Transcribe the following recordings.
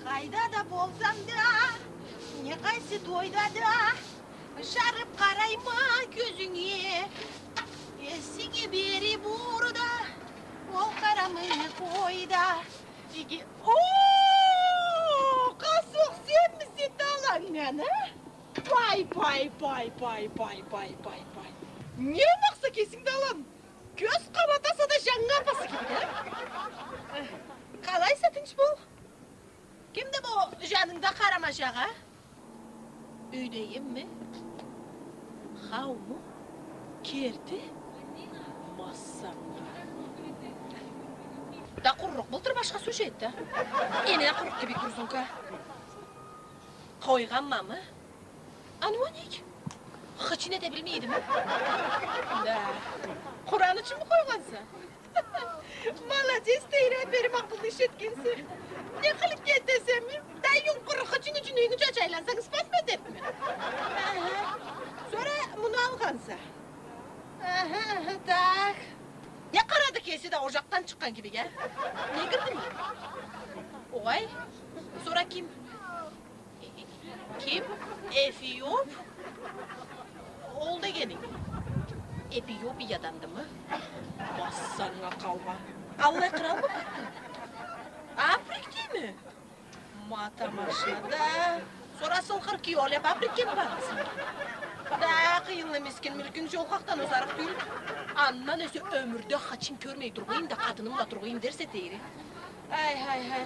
Қайда да болсам да, не қайсы тойда да, жарып қарайма көзіңе. Есіге бері бұрда, ол қарамыны қойда. Қасық сен місен талан мен, Пай. Не мақса кесің талан? Көз қабатаса да жаңға басы кемді. Қалайса тынш бол? Кімді бұл жаныңда қарамашаға? Үйдейім ме? Хау му? Керді? Массаңға. Да құрық бұлтыр башқа сөжетті. Ене құрық кебек тұрсынка. Қойған мамы? Ануанек? Қычын ете білмейді ме? Да. Құран үшін мі қойғанса? Молодец, тейрі бері мақпылды шеткенсі. Не қылып кеттесем ме? Дайын құры қычын үшін үйіңі жачайлансаңыз бас ма етепті ме? Sonra мұны алғанса? Так. Не қарады кесі да ожақтан шыққан кебек, Не кірді ме? Оғай, sonra кім? Кім? Эфиоп? Ол дегенің? Эпиопияданды ма? Бассаңа қалма. Аллай қырал ма? Африкте ме? Матамашада. Sonra сылқыр күй олеп Африкке ме бағасың? Да, қиын емескен мүлкін жол қақтан ұзарық дейін. Аннан өсі өмірді қачын көрмей тұрғайын да қатыным да тұрғайын дерсе дейірі. Ай,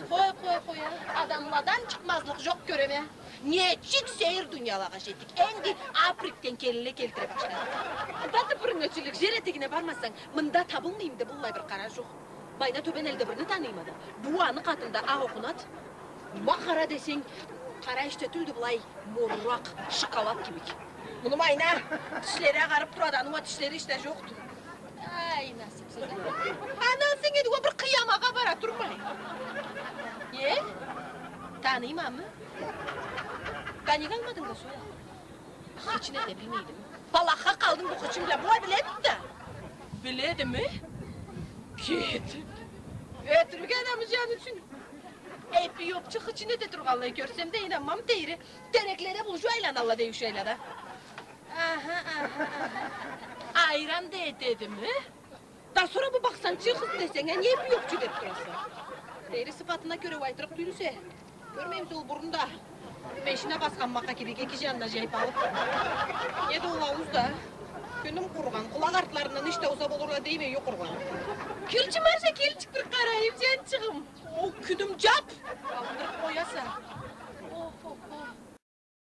қой. Адамладан шықмазлық жоқ көреме. Нечік сейір дүниялаға жеттік. Әнді Африктен келілі келтіре баштады. Даты бұрын өтшілік жер етегіне бармасаң, мұнда табылмеймді бұллай бір қара жоқ. Майна төбен әлді бірні таныймады. Буаны қатында ақ оқынат. Мақара десең, қара іште түлді бұлай морурақ шоколад кемек. Мұны майна, тішлері ағарып тұрадануа тішлері іште жоқты. Ай, насыпсыз. Анан сен едігі бір қиямаға бара тұрмай. Таныйма мы? Тани қалмадың да соя? Қычын әде білмейдім. Балаққа қалдың бұл қычын біле, бұлай біледі да. Біледі ме? Кет. Өтірген амы жан үшін. Эпиопчы қычын әде тұрғалай көрсем де инанмам дейірі. Тереклері бұл жуайлан алла дейік жайлада. Айран да етеді ме? Да sonra bu baksançı kız desene niye Epiopçu deyip durası? Deyri sıfatına göre vaytırık duyurse. Görmeyim sol burunda. Meşine baskan maka gibi iki janına jayıp alıp. Ne de olavuz da. Günüm kurgan, kulak artlarından işte olsa bulurla deyme yok kurgan. Külçü marşa kel çıktır karayım sen çıkım. O küdüm cap. Aldırıp koyasa.